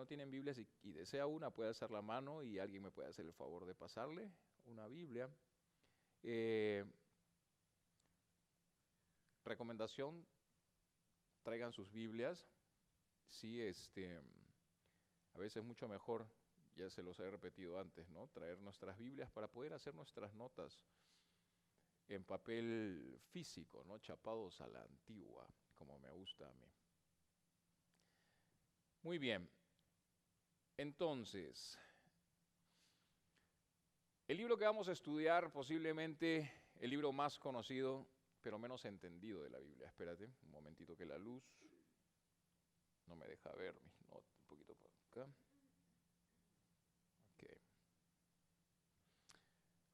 tienen Biblias y desea una, puede alzar la mano y alguien me puede hacer el favor de pasarle una Biblia. Recomendación, traigan sus Biblias. Sí, a veces es mucho mejor, ya se los he repetido antes, ¿no? Traer nuestras Biblias para poder hacer nuestras notas en papel físico, ¿no? Chapados a la antigua, como me gusta a mí. Muy bien. Entonces, el libro que vamos a estudiar, posiblemente el libro más conocido, pero menos entendido de la Biblia. Espérate, un momentito que la luz no me deja ver mis notas, un poquito por acá.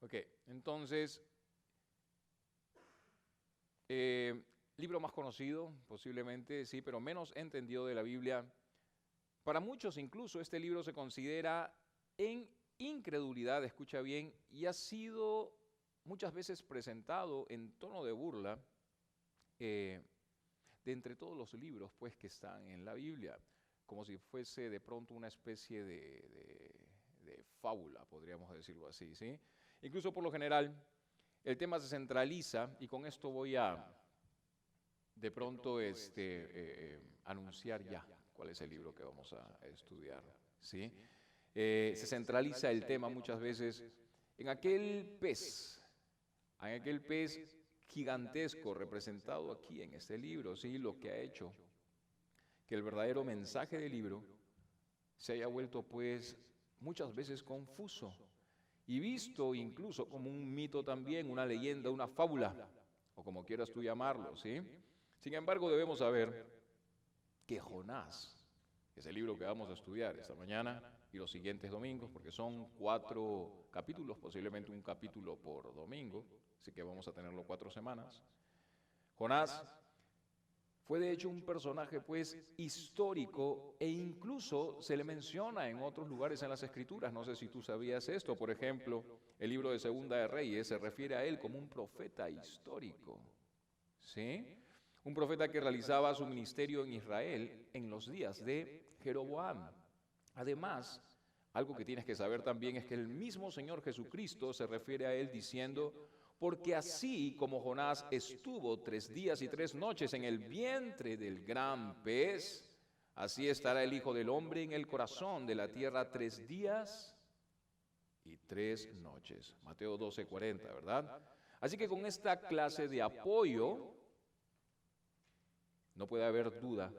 Ok, entonces, libro más conocido, posiblemente, sí, pero menos entendido de la Biblia. Para muchos incluso este libro se considera en incredulidad, escucha bien, y ha sido muchas veces presentado en tono de burla de entre todos los libros pues, que están en la Biblia, como si fuese de pronto una especie de fábula, podríamos decirlo así, ¿sí? Incluso por lo general el tema se centraliza, y con esto voy a de pronto anunciar ya cuál es el libro que vamos a estudiar, ¿sí? Se centraliza el tema muchas veces en aquel pez gigantesco representado aquí en este libro, ¿sí? Lo que ha hecho que el verdadero mensaje del libro se haya vuelto pues muchas veces confuso y visto incluso como un mito también, una leyenda, una fábula, o como quieras tú llamarlo, ¿sí? Sin embargo, debemos saber que Jonás, que es el libro que vamos a estudiar esta mañana y los siguientes domingos, porque son 4 capítulos, posiblemente un capítulo por domingo, así que vamos a tenerlo 4 semanas. Jonás fue de hecho un personaje pues histórico, e incluso se le menciona en otros lugares en las Escrituras. No sé si tú sabías esto. Por ejemplo, el libro de Segunda de Reyes se refiere a él como un profeta histórico, ¿sí? Un profeta que realizaba su ministerio en Israel en los días de Jeroboam. Además, algo que tienes que saber también es que el mismo Señor Jesucristo se refiere a él diciendo: porque así como Jonás estuvo 3 días y 3 noches en el vientre del gran pez, así estará el Hijo del Hombre en el corazón de la tierra 3 días y 3 noches. Mateo 12:40, ¿verdad? Así que con esta clase de apoyo, no puede haber duda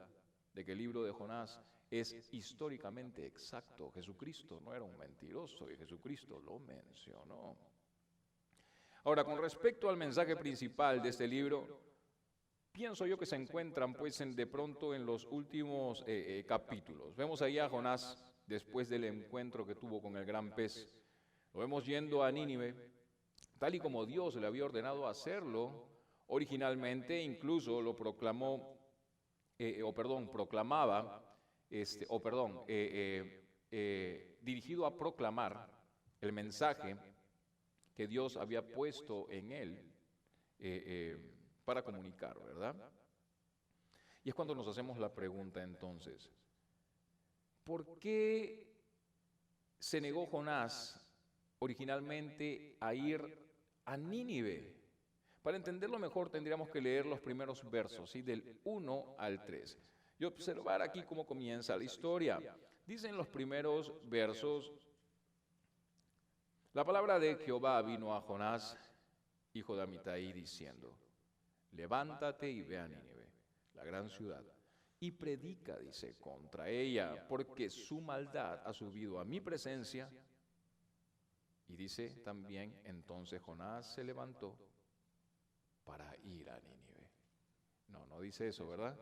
de que el libro de Jonás es históricamente exacto. Jesucristo no era un mentiroso y Jesucristo lo mencionó. Ahora, con respecto al mensaje principal de este libro, pienso yo que se encuentran pues de pronto en los últimos capítulos. Vemos ahí a Jonás después del encuentro que tuvo con el gran pez. Lo vemos yendo a Nínive, tal y como Dios le había ordenado hacerlo originalmente. Incluso lo proclamó, proclamaba, dirigido a proclamar el mensaje que Dios había puesto en él para comunicar, ¿verdad? Y es cuando nos hacemos la pregunta entonces, ¿por qué se negó Jonás originalmente a ir a Nínive? Para entenderlo mejor tendríamos que leer los primeros versos, ¿sí? Del 1 al 3. Y observar aquí cómo comienza la historia. Dicen los primeros versos: la palabra de Jehová vino a Jonás, hijo de Amitai, diciendo: levántate y ve a Nínive, la gran ciudad, y predica, dice, contra ella, porque su maldad ha subido a mi presencia. Y dice también, entonces Jonás se levantó para ir a Nínive. No dice eso, ¿verdad?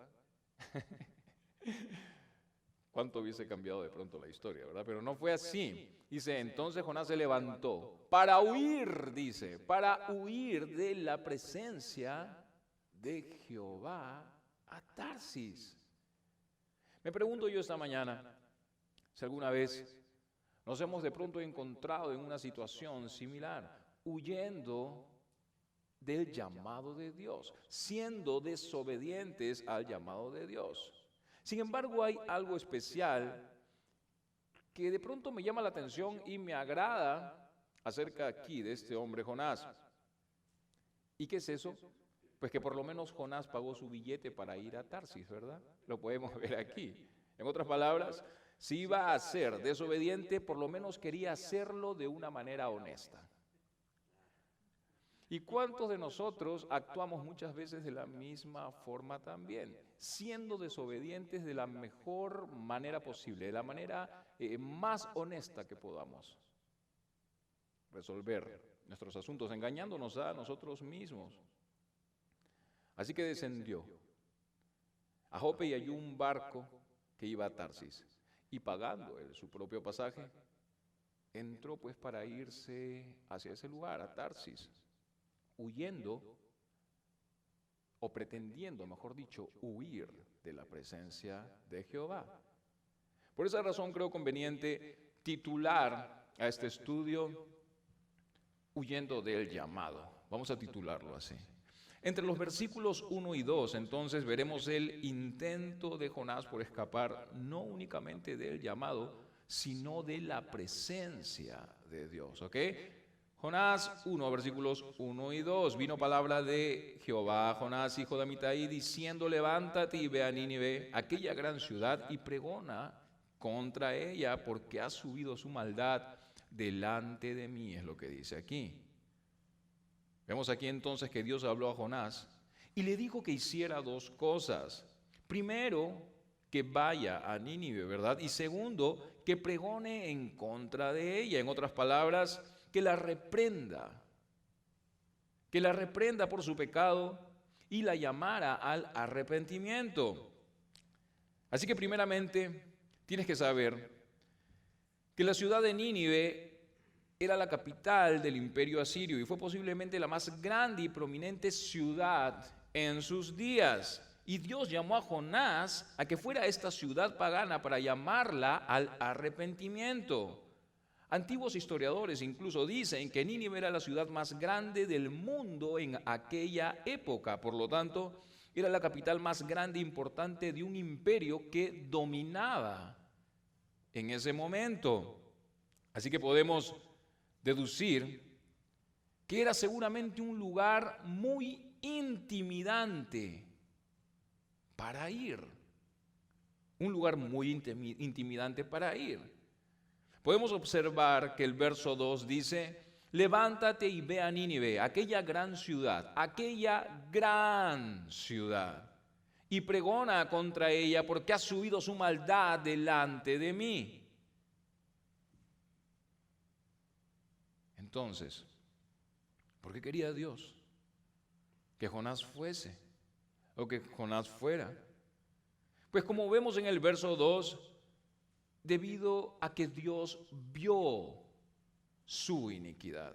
¿Cuánto hubiese cambiado de pronto la historia, verdad? Pero no fue así. Dice, entonces Jonás se levantó para huir, dice, para huir de la presencia de Jehová a Tarsis. Me pregunto yo esta mañana si alguna vez nos hemos de pronto encontrado en una situación similar, huyendo del llamado de Dios, siendo desobedientes al llamado de Dios. Sin embargo, hay algo especial que de pronto me llama la atención y me agrada acerca aquí de este hombre Jonás. ¿Y qué es eso? Pues que por lo menos Jonás pagó su billete para ir a Tarsis, ¿verdad? Lo podemos ver aquí. En otras palabras, si iba a ser desobediente, por lo menos quería hacerlo de una manera honesta. ¿Y cuántos de nosotros actuamos muchas veces de la misma forma también? Siendo desobedientes de la mejor manera posible, de la manera más honesta que podamos resolver nuestros asuntos, engañándonos a nosotros mismos. Así que descendió a Jope y halló un barco que iba a Tarsis, y pagando él su propio pasaje, entró pues para irse hacia ese lugar, a Tarsis, huyendo o pretendiendo, mejor dicho, huir de la presencia de Jehová. Por esa razón creo conveniente titular a este estudio Huyendo del llamado. Vamos a titularlo así. Entre los versículos 1 y 2, entonces, veremos el intento de Jonás por escapar no únicamente del llamado, sino de la presencia de Dios, ¿ok? Jonás 1, versículos 1 y 2. Vino palabra de Jehová a Jonás, hijo de Amitai, diciendo, levántate y ve a Nínive, aquella gran ciudad, y pregona contra ella, porque ha subido su maldad delante de mí, es lo que dice aquí. Vemos aquí entonces que Dios habló a Jonás y le dijo que hiciera dos cosas. Primero, que vaya a Nínive, ¿verdad? Y segundo, que pregone en contra de ella. En otras palabras, que la reprenda por su pecado y la llamara al arrepentimiento. Así que primeramente, tienes que saber que la ciudad de Nínive era la capital del imperio asirio y fue posiblemente la más grande y prominente ciudad en sus días. Y Dios llamó a Jonás a que fuera a esta ciudad pagana para llamarla al arrepentimiento. Antiguos historiadores incluso dicen que Nínive era la ciudad más grande del mundo en aquella época. Por lo tanto, era la capital más grande e importante de un imperio que dominaba en ese momento. Así que podemos deducir que era seguramente un lugar muy intimidante para ir. Un lugar muy intimidante para ir. Podemos observar que el verso 2 dice, levántate y ve a Nínive, aquella gran ciudad, y pregona contra ella porque ha subido su maldad delante de mí. Entonces, ¿por qué quería Dios que Jonás fuese o que Jonás fuera? Pues como vemos en el verso 2, debido a que Dios vio su iniquidad.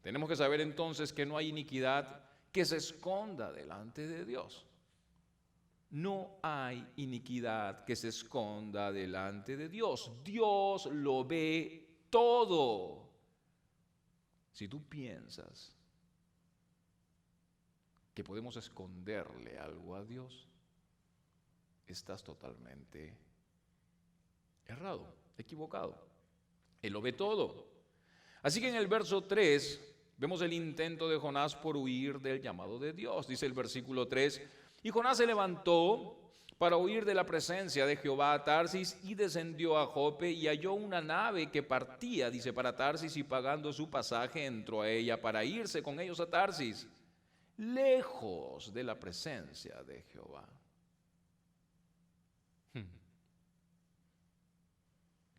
Tenemos que saber entonces que no hay iniquidad que se esconda delante de Dios. No hay iniquidad que se esconda delante de Dios. Dios lo ve todo. Si tú piensas que podemos esconderle algo a Dios, estás totalmente errado, equivocado. Él lo ve todo. Así que en el verso 3 vemos el intento de Jonás por huir del llamado de Dios. Dice el versículo 3, y Jonás se levantó para huir de la presencia de Jehová a Tarsis y descendió a Jope y halló una nave que partía, dice, para Tarsis, y pagando su pasaje entró a ella para irse con ellos a Tarsis, lejos de la presencia de Jehová.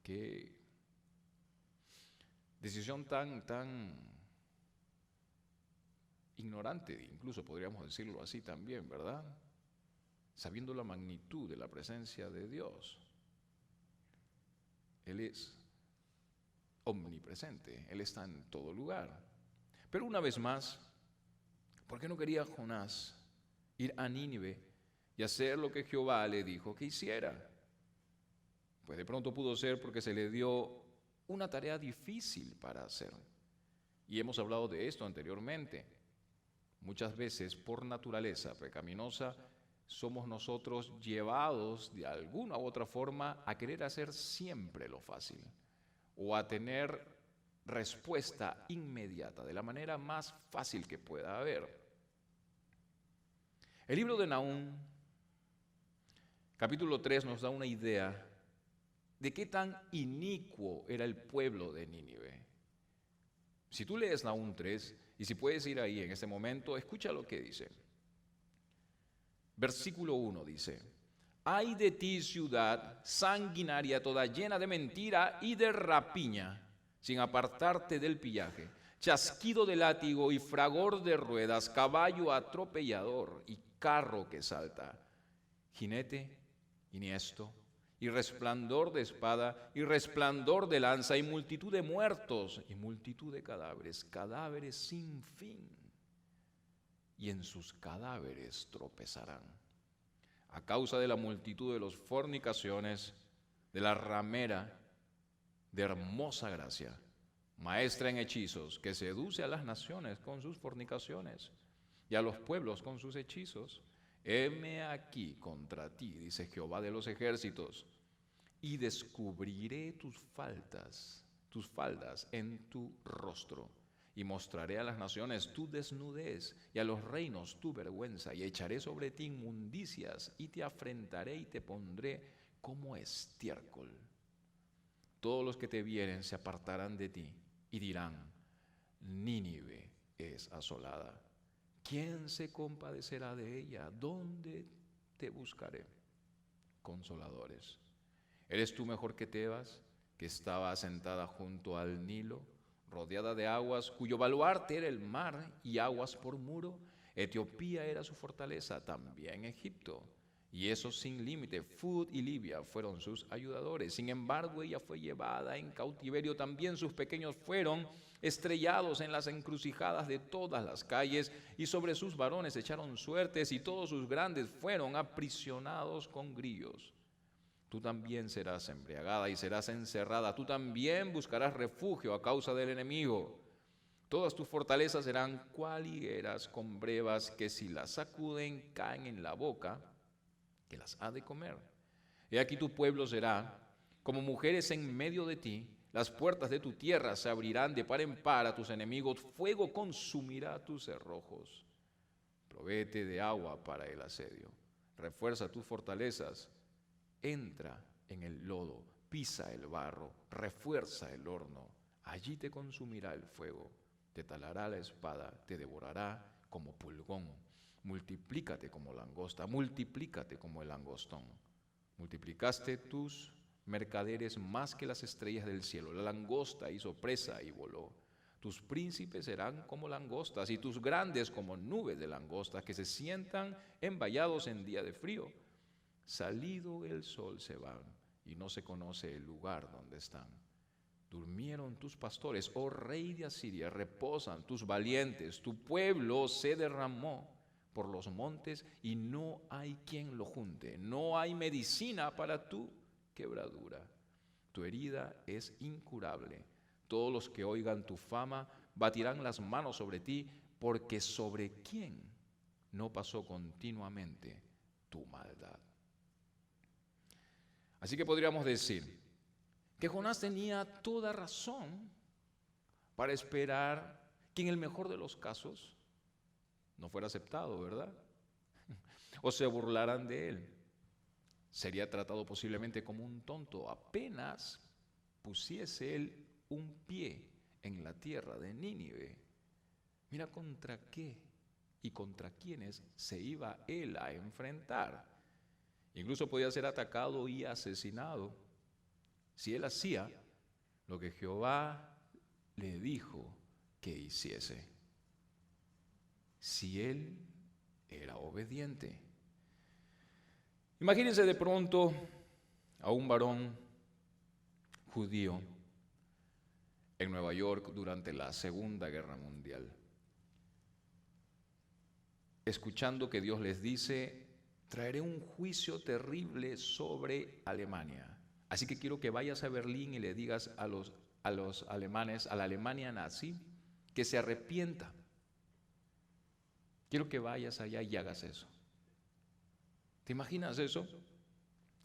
Qué decisión tan ignorante, incluso podríamos decirlo así también, ¿verdad? Sabiendo la magnitud de la presencia de Dios. Él es omnipresente, Él está en todo lugar. Pero una vez más, ¿por qué no quería Jonás ir a Nínive y hacer lo que Jehová le dijo que hiciera? Pues de pronto pudo ser porque se le dio una tarea difícil para hacer. Y hemos hablado de esto anteriormente. Muchas veces, por naturaleza pecaminosa, somos nosotros llevados de alguna u otra forma a querer hacer siempre lo fácil o a tener respuesta inmediata, de la manera más fácil que pueda haber. El libro de Nahum, capítulo 3, nos da una idea de qué tan inicuo era el pueblo de Nínive. Si tú lees Nahum 3, y si puedes ir ahí en este momento, escucha lo que dice. Versículo 1 dice: «Ay de ti, ciudad sanguinaria, toda llena de mentira y de rapiña, sin apartarte del pillaje, chasquido de látigo y fragor de ruedas, caballo atropellador y carro que salta, jinete iniesto, y resplandor de espada, y resplandor de lanza, y multitud de muertos, y multitud de cadáveres, cadáveres sin fin, y en sus cadáveres tropezarán. A causa de la multitud de las fornicaciones, de la ramera de hermosa gracia, maestra en hechizos, que seduce a las naciones con sus fornicaciones, y a los pueblos con sus hechizos. Heme aquí contra ti, dice Jehová de los ejércitos, y descubriré tus faldas en tu rostro, y mostraré a las naciones tu desnudez, y a los reinos tu vergüenza, y echaré sobre ti inmundicias, y te afrentaré y te pondré como estiércol. Todos los que te vieren se apartarán de ti, y dirán: Nínive es asolada. ¿Quién se compadecerá de ella? ¿Dónde te buscaré? Consoladores. ¿Eres tú mejor que Tebas, que estaba asentada junto al Nilo, rodeada de aguas, cuyo baluarte era el mar y aguas por muro? Etiopía era su fortaleza, también Egipto, y eso sin límite. Fud y Libia fueron sus ayudadores. Sin embargo, ella fue llevada en cautiverio, también sus pequeños fueron estrellados en las encrucijadas de todas las calles, y sobre sus varones echaron suertes, y todos sus grandes fueron aprisionados con grillos. Tú también serás embriagada y serás encerrada, tú también buscarás refugio a causa del enemigo. Todas tus fortalezas serán cual higueras con brevas, que si las sacuden caen en la boca, que las ha de comer. He aquí tu pueblo será como mujeres en medio de ti, las puertas de tu tierra se abrirán de par en par a tus enemigos, fuego consumirá tus cerrojos. Provéete de agua para el asedio, refuerza tus fortalezas, entra en el lodo, pisa el barro, refuerza el horno, allí te consumirá el fuego, te talará la espada, te devorará como pulgón. Multiplícate como langosta, multiplícate como el langostón. Multiplicaste tus mercaderes más que las estrellas del cielo. La langosta hizo presa y voló. Tus príncipes serán como langostas y tus grandes como nubes de langostas que se sientan envallados en día de frío. Salido el sol se van y no se conoce el lugar donde están. Durmieron tus pastores, oh rey de Asiria, reposan tus valientes. Tu pueblo se derramó por los montes y no hay quien lo junte. No hay medicina para tu quebradura. Tu herida es incurable. Todos los que oigan tu fama batirán las manos sobre ti, porque sobre quién no pasó continuamente tu maldad. Así que podríamos decir que Jonás tenía toda razón para esperar que en el mejor de los casos no fuera aceptado, ¿verdad? O se burlaran de él. Sería tratado posiblemente como un tonto apenas pusiese él un pie en la tierra de Nínive. Mira contra qué y contra quiénes se iba él a enfrentar. Incluso podía ser atacado y asesinado si él hacía lo que Jehová le dijo que hiciese. Si él era obediente. Imagínense de pronto a un varón judío en Nueva York durante la Segunda Guerra Mundial, escuchando que Dios les dice: traeré un juicio terrible sobre Alemania. Así que quiero que vayas a Berlín y le digas a los alemanes, a la Alemania nazi, que se arrepienta. Quiero que vayas allá y hagas eso. ¿Te imaginas eso?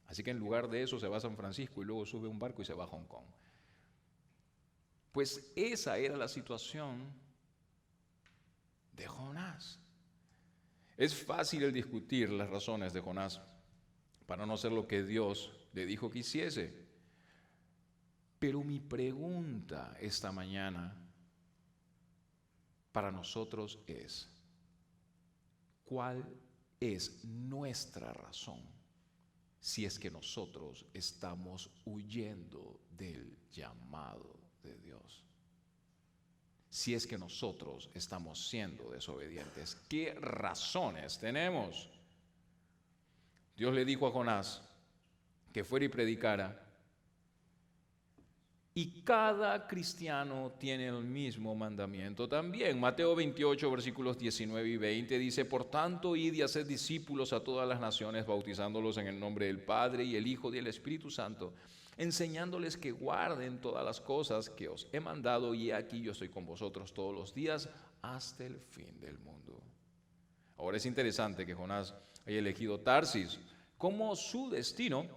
Así que en lugar de eso se va a San Francisco y luego sube un barco y se va a Hong Kong. Pues esa era la situación de Jonás. Es fácil el discutir las razones de Jonás para no hacer lo que Dios le dijo que hiciese. Pero mi pregunta esta mañana para nosotros es, ¿cuál es nuestra razón si es que nosotros estamos huyendo del llamado de Dios? Si es que nosotros estamos siendo desobedientes, ¿qué razones tenemos? Dios le dijo a Jonás que fuera y predicara, y cada cristiano tiene el mismo mandamiento también. Mateo 28, versículos 19 y 20 dice, por tanto, id y haced discípulos a todas las naciones, bautizándolos en el nombre del Padre y el Hijo y el Espíritu Santo, enseñándoles que guarden todas las cosas que os he mandado, y aquí yo estoy con vosotros todos los días hasta el fin del mundo. Ahora es interesante que Jonás haya elegido Tarsis como su destino,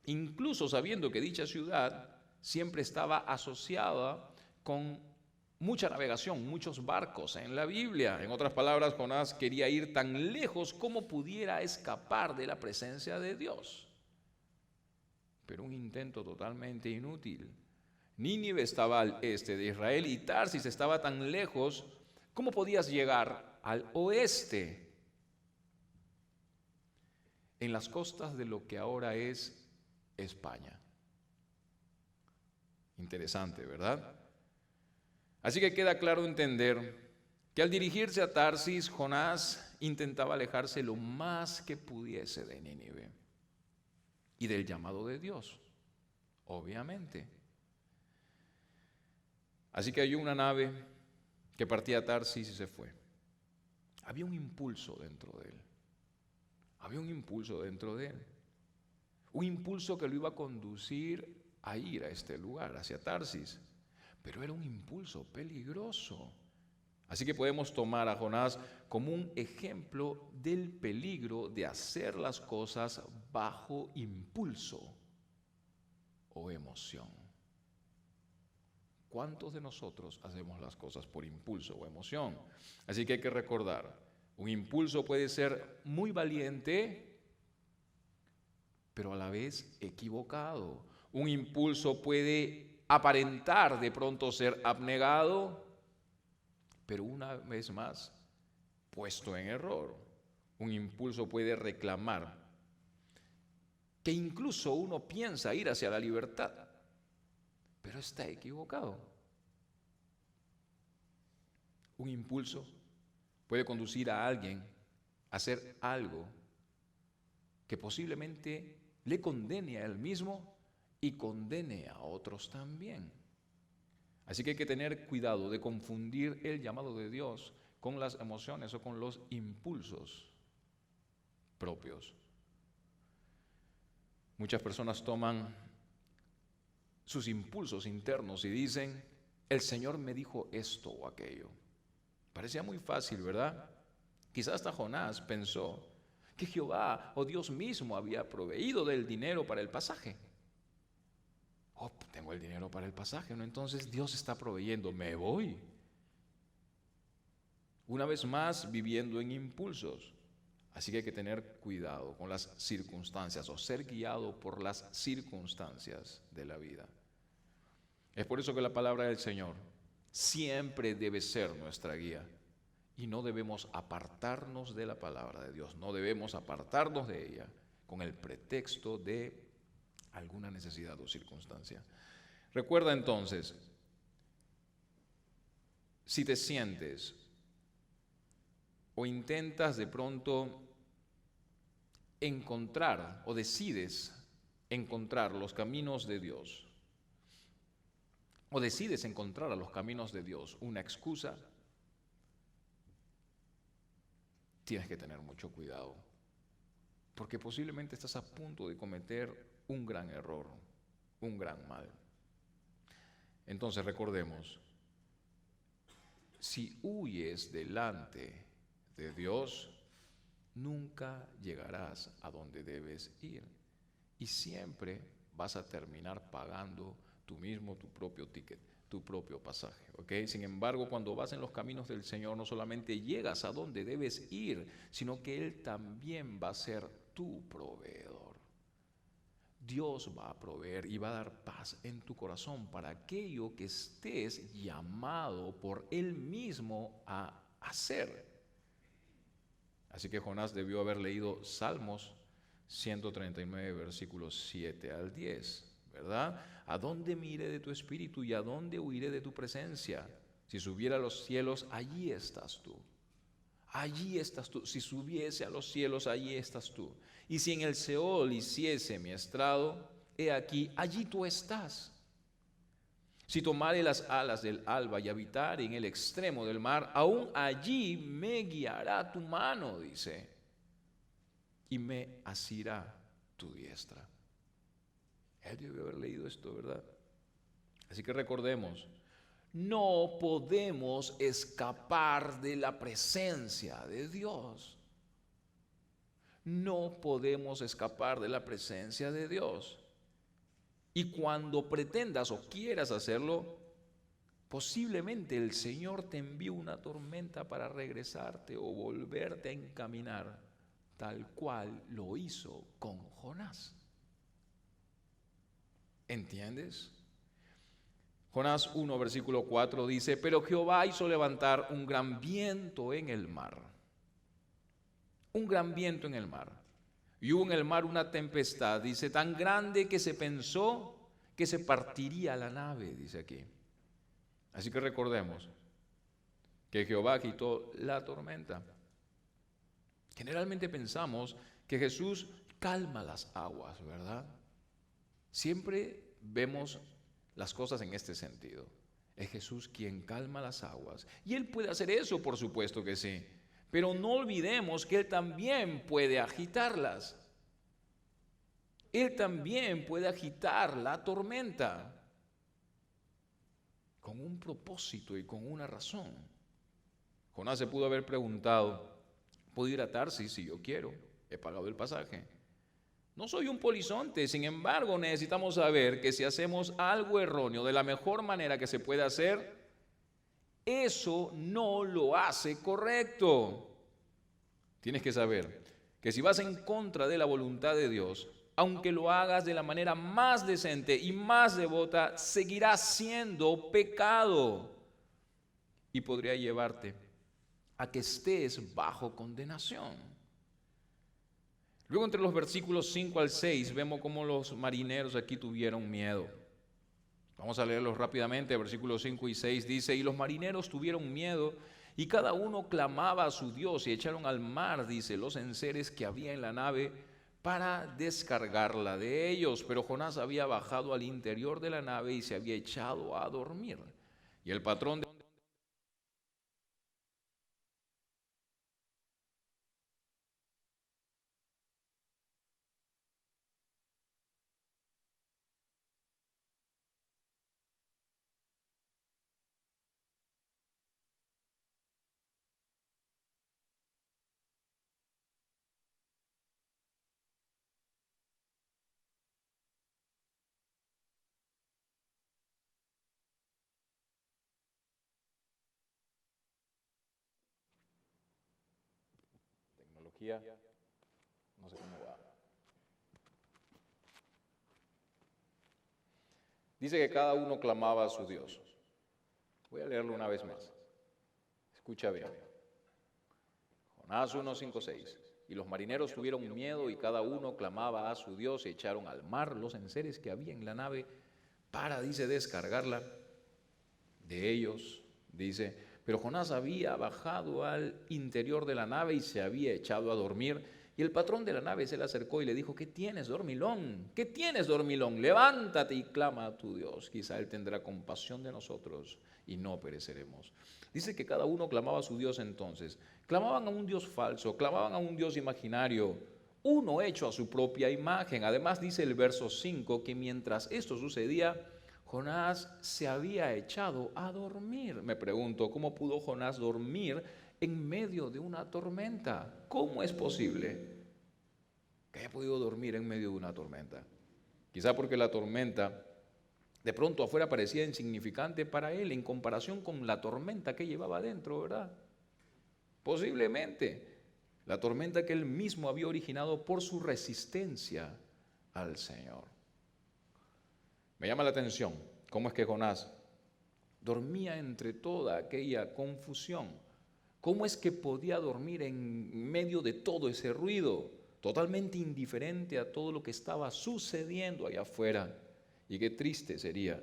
incluso sabiendo que dicha ciudad siempre estaba asociada con mucha navegación, muchos barcos en la Biblia. En otras palabras, Jonás quería ir tan lejos como pudiera escapar de la presencia de Dios. Pero un intento totalmente inútil. Nínive estaba al este de Israel y Tarsis estaba tan lejos, ¿cómo podías llegar al oeste? En las costas de lo que ahora es España. Interesante, ¿verdad? Así que queda claro entender que al dirigirse a Tarsis, Jonás intentaba alejarse lo más que pudiese de Nínive y del llamado de Dios, obviamente. Así que hay una nave que partía a Tarsis y se fue. Había un impulso dentro de él. Había un impulso dentro de él. Un impulso que lo iba a conducir a ir a este lugar, hacia Tarsis. Pero era un impulso peligroso. Así que podemos tomar a Jonás como un ejemplo del peligro de hacer las cosas bajo impulso o emoción. ¿Cuántos de nosotros hacemos las cosas por impulso o emoción? Así que hay que recordar, un impulso puede ser muy valiente, pero a la vez equivocado. Un impulso puede aparentar de pronto ser abnegado, pero una vez más, puesto en error. Un impulso puede reclamar que incluso uno piensa ir hacia la libertad, pero está equivocado. Un impulso puede conducir a alguien a hacer algo que posiblemente le condene a él mismo y condene a otros también. Así que hay que tener cuidado de confundir el llamado de Dios con las emociones o con los impulsos propios. Muchas personas toman sus impulsos internos y dicen, el Señor me dijo esto o aquello. Parecía muy fácil, ¿verdad? Quizás hasta Jonás pensó que Jehová o Dios mismo había proveído del dinero para el pasaje. Oh, tengo el dinero para el pasaje, ¿no? Entonces Dios está proveyendo, me voy. Una vez más, viviendo en impulsos. Así que hay que tener cuidado con las circunstancias o ser guiado por las circunstancias de la vida. Es por eso que la palabra del Señor siempre debe ser nuestra guía y no debemos apartarnos de la palabra de Dios, no debemos apartarnos de ella con el pretexto de alguna necesidad o circunstancia. Recuerda entonces, si te sientes o intentas de pronto encontrar o decides encontrar los caminos de Dios, o decides encontrar a los caminos de Dios una excusa, tienes que tener mucho cuidado, porque posiblemente estás a punto de cometer un gran error, un gran mal. Entonces recordemos, si huyes delante de Dios, nunca llegarás a donde debes ir. Y siempre vas a terminar pagando tú mismo tu propio ticket, tu propio pasaje, ¿ok? Sin embargo, cuando vas en los caminos del Señor, no solamente llegas a donde debes ir, sino que Él también va a ser tu proveedor. Dios va a proveer y va a dar paz en tu corazón para aquello que estés llamado por Él mismo a hacer. Así que Jonás debió haber leído Salmos 139, versículos 7 al 10, ¿verdad? ¿A dónde me iré de tu espíritu y a dónde huiré de tu presencia? Si subiera a los cielos, allí estás tú. Allí estás tú. Si subiese a los cielos, allí estás tú. Y si en el Seol hiciese mi estrado, he aquí, allí tú estás. Si tomare las alas del alba y habitare en el extremo del mar, aún allí me guiará tu mano, dice, y me asirá tu diestra. Él debe haber leído esto, ¿verdad? Así que recordemos, no podemos escapar de la presencia de Dios. No podemos escapar de la presencia de Dios. Y cuando pretendas o quieras hacerlo, posiblemente el Señor te envíe una tormenta para regresarte o volverte a encaminar, tal cual lo hizo con Jonás. ¿Entiendes? Jonás 1, versículo 4 dice, pero Jehová hizo levantar un gran viento en el mar. Un gran viento en el mar. Y hubo en el mar una tempestad, dice, tan grande que se pensó que se partiría la nave, dice aquí. Así que recordemos que Jehová quitó la tormenta. Generalmente pensamos que Jesús calma las aguas, ¿verdad? Siempre vemos las cosas en este sentido. Es Jesús quien calma las aguas. Y Él puede hacer eso, por supuesto que sí. Pero no olvidemos que Él también puede agitarlas. Él también puede agitar la tormenta con un propósito y con una razón. Jonás se pudo haber preguntado, ¿puedo ir a Tarsis si yo quiero? He pagado el pasaje. No soy un polizonte, sin embargo necesitamos saber que si hacemos algo erróneo de la mejor manera que se puede hacer, eso no lo hace correcto. Tienes que saber que si vas en contra de la voluntad de Dios, aunque lo hagas de la manera más decente y más devota, seguirá siendo pecado y podría llevarte a que estés bajo condenación. Luego entre los versículos 5 al 6 vemos cómo los marineros aquí tuvieron miedo. Vamos a leerlos rápidamente. Versículos 5 y 6 dice, y los marineros tuvieron miedo y cada uno clamaba a su Dios y echaron al mar, dice, los enseres que había en la nave para descargarla de ellos. Pero Jonás había bajado al interior de la nave y se había echado a dormir. Y el patrón de tecnología, no sé cómo va. Dice que cada uno clamaba a su Dios. Voy a leerlo una vez más. Escucha bien. Jonás 1, 5, 6. Y los marineros tuvieron miedo y cada uno clamaba a su Dios y echaron al mar los enseres que había en la nave para, dice, descargarla de ellos. Dice, pero Jonás había bajado al interior de la nave y se había echado a dormir. Y el patrón de la nave se le acercó y le dijo, ¿qué tienes, dormilón? ¿Qué tienes, dormilón? Levántate y clama a tu Dios. Quizá Él tendrá compasión de nosotros y no pereceremos. Dice que cada uno clamaba a su Dios entonces. Clamaban a un Dios falso, clamaban a un Dios imaginario, uno hecho a su propia imagen. Además dice el verso 5 que mientras esto sucedía, Jonás se había echado a dormir. Me pregunto, ¿cómo pudo Jonás dormir en medio de una tormenta. ¿Cómo es posible que haya podido dormir en medio de una tormenta? Quizá porque la tormenta de pronto afuera parecía insignificante para él en comparación con la tormenta que llevaba adentro, ¿verdad? Posiblemente la tormenta que él mismo había originado por su resistencia al Señor. Me llama la atención cómo es que Jonás dormía entre toda aquella confusión. ¿Cómo es que podía dormir en medio de todo ese ruido, totalmente indiferente a todo lo que estaba sucediendo allá afuera? Y qué triste sería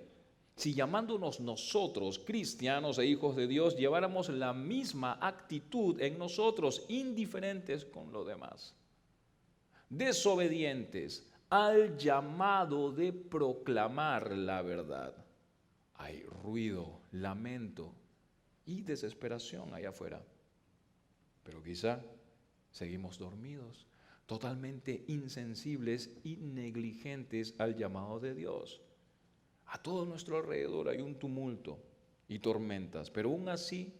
si llamándonos nosotros, cristianos e hijos de Dios, lleváramos la misma actitud en nosotros, indiferentes con lo demás, desobedientes al llamado de proclamar la verdad. Hay ruido, lamento y desesperación allá afuera, pero quizá seguimos dormidos, totalmente insensibles y negligentes al llamado de Dios. A todo nuestro alrededor hay un tumulto y tormentas, pero aún así,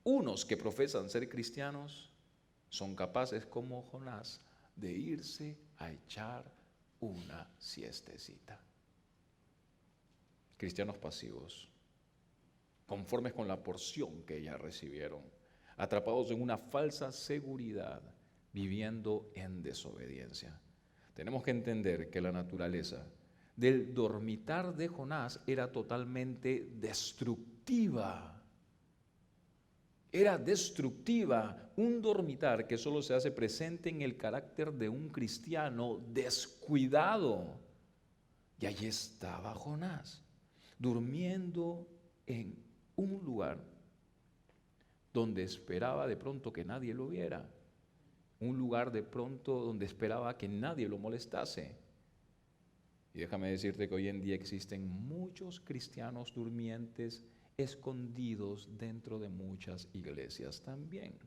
unos que profesan ser cristianos son capaces, como Jonás, de irse a echar una siestecita. Cristianos pasivos, conformes con la porción que ya recibieron, atrapados en una falsa seguridad, viviendo en desobediencia. Tenemos que entender que la naturaleza del dormitar de Jonás era totalmente destructiva. Era destructiva, un dormitar que solo se hace presente en el carácter de un cristiano descuidado. Y allí estaba Jonás, durmiendo en un lugar donde esperaba de pronto que nadie lo viera, un lugar de pronto donde esperaba que nadie lo molestase. Y déjame decirte que hoy en día existen muchos cristianos durmientes escondidos dentro de muchas iglesias también.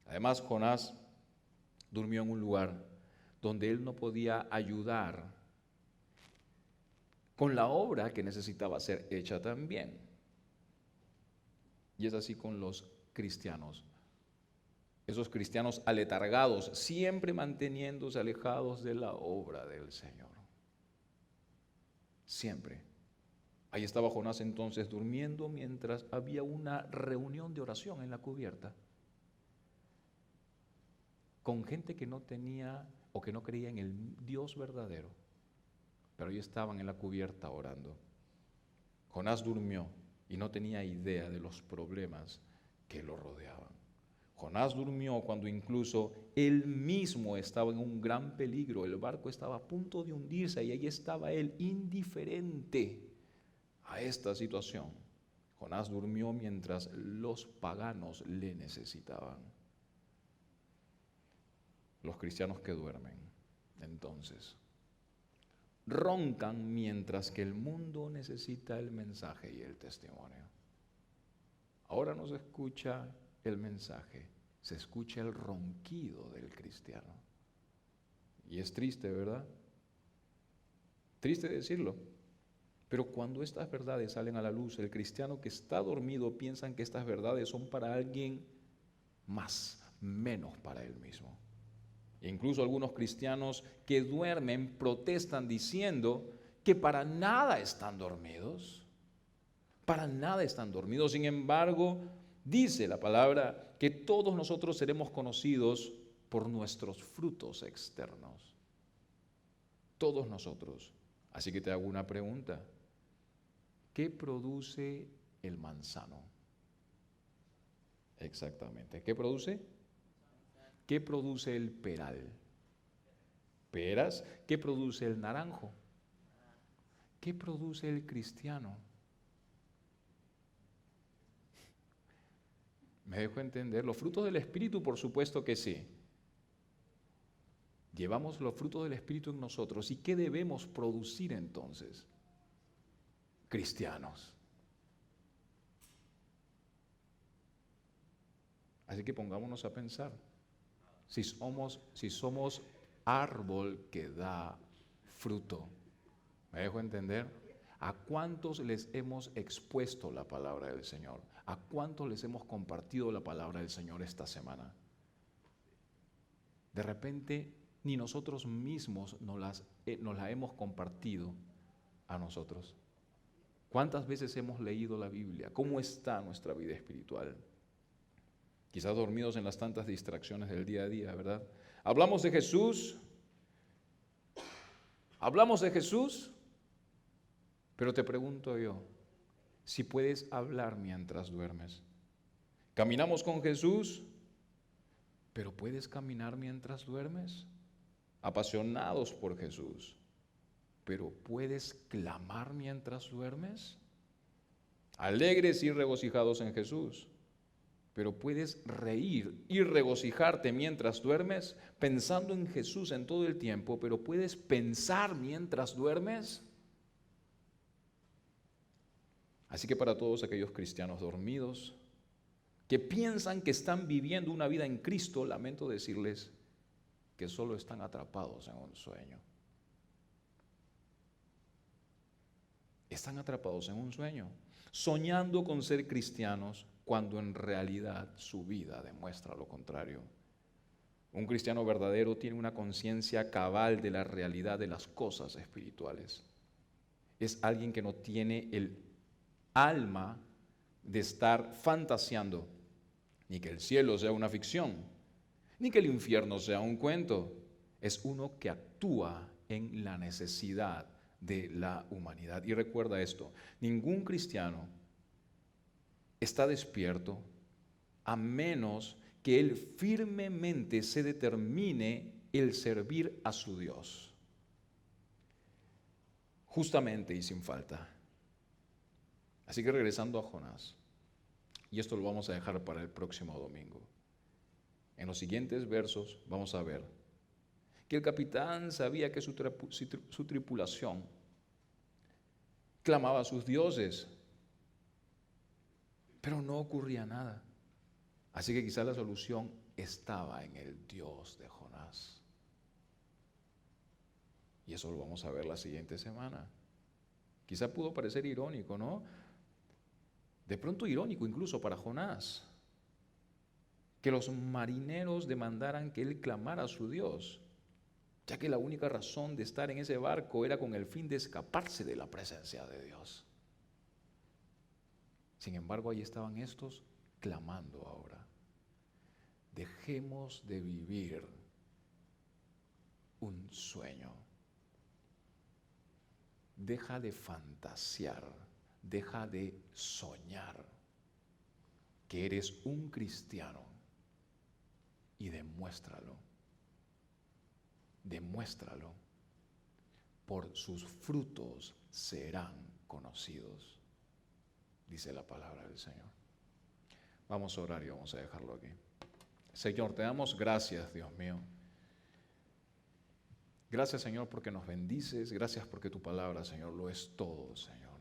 Además, Jonás durmió en un lugar donde él no podía ayudar con la obra que necesitaba ser hecha también. Y es así con los cristianos. Esos cristianos aletargados, siempre manteniéndose alejados de la obra del Señor. Siempre. Ahí estaba Jonás entonces durmiendo mientras había una reunión de oración en la cubierta, con gente que no tenía o que no creía en el Dios verdadero, pero ahí estaban en la cubierta orando. Jonás durmió y no tenía idea de los problemas que lo rodeaban. Jonás durmió cuando incluso él mismo estaba en un gran peligro, el barco estaba a punto de hundirse y ahí estaba él indiferente a esta situación. Jonás durmió mientras los paganos le necesitaban. Los cristianos que duermen, entonces, roncan mientras que el mundo necesita el mensaje y el testimonio. Ahora no se escucha el mensaje, se escucha el ronquido del cristiano. Y es triste, ¿verdad? Triste decirlo. Pero cuando estas verdades salen a la luz, el cristiano que está dormido piensa que estas verdades son para alguien más, menos para él mismo. E incluso algunos cristianos que duermen protestan diciendo que para nada están dormidos. Para nada están dormidos. Sin embargo, dice la palabra que todos nosotros seremos conocidos por nuestros frutos externos. Todos nosotros. Así que te hago una pregunta. ¿Qué produce el manzano? Exactamente. ¿Qué produce? ¿Qué produce el peral? Peras. ¿Qué produce el naranjo? ¿Qué produce el cristiano? ¿Me dejo entender? Los frutos del Espíritu, por supuesto que sí. Llevamos los frutos del Espíritu en nosotros. ¿Y qué debemos producir entonces? Cristianos. Así que pongámonos a pensar. Si somos árbol que da fruto. ¿Me dejo entender? ¿A cuántos les hemos expuesto la palabra del Señor? ¿A cuántos les hemos compartido la palabra del Señor esta semana? De repente, ni nosotros mismos nos la hemos compartido a nosotros. ¿Cuántas veces hemos leído la Biblia? ¿Cómo está nuestra vida espiritual? Quizás dormidos en las tantas distracciones del día a día, ¿verdad? Hablamos de Jesús, pero te pregunto yo, si puedes hablar mientras duermes. Caminamos con Jesús, pero ¿puedes caminar mientras duermes? Apasionados por Jesús, pero ¿puedes clamar mientras duermes? Alegres y regocijados en Jesús, pero ¿puedes reír y regocijarte mientras duermes? Pensando en Jesús en todo el tiempo, pero ¿puedes pensar mientras duermes? Así que para todos aquellos cristianos dormidos, que piensan que están viviendo una vida en Cristo, lamento decirles que solo están atrapados en un sueño. Están atrapados en un sueño, soñando con ser cristianos cuando en realidad su vida demuestra lo contrario. Un cristiano verdadero tiene una conciencia cabal de la realidad de las cosas espirituales. Es alguien que no tiene el alma de estar fantaseando, ni que el cielo sea una ficción, ni que el infierno sea un cuento. Es uno que actúa en la necesidad de la humanidad. Y recuerda esto, ningún cristiano está despierto a menos que él firmemente se determine el servir a su Dios, justamente y sin falta. Así que regresando a Jonás, y esto lo vamos a dejar para el próximo domingo. En los siguientes versos vamos a ver que el capitán sabía que su tripulación clamaba a sus dioses, pero no ocurría nada. Así que quizás la solución estaba en el Dios de Jonás. Y eso lo vamos a ver la siguiente semana. Quizá pudo parecer irónico, ¿no? De pronto irónico incluso para Jonás, que los marineros demandaran que él clamara a su Dios, ya que la única razón de estar en ese barco era con el fin de escaparse de la presencia de Dios. Sin embargo, ahí estaban estos clamando ahora. Dejemos de vivir un sueño. Deja de fantasear, deja de soñar que eres un cristiano y demuéstralo. Demuéstralo. Por sus frutos serán conocidos, dice la palabra del Señor. Vamos a orar y vamos a dejarlo aquí. Señor, te damos gracias, Dios mío. Gracias, Señor, porque nos bendices. Gracias porque tu palabra, Señor, lo es todo, Señor.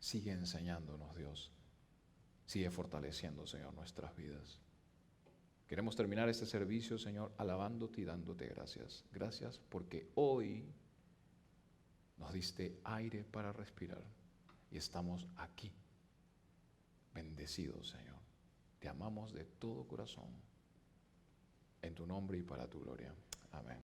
Sigue enseñándonos, Dios. Sigue fortaleciendo, Señor, nuestras vidas. Queremos terminar este servicio, Señor, alabándote y dándote gracias. Gracias porque hoy nos diste aire para respirar y estamos aquí, bendecidos, Señor. Te amamos de todo corazón, en tu nombre y para tu gloria. Amén.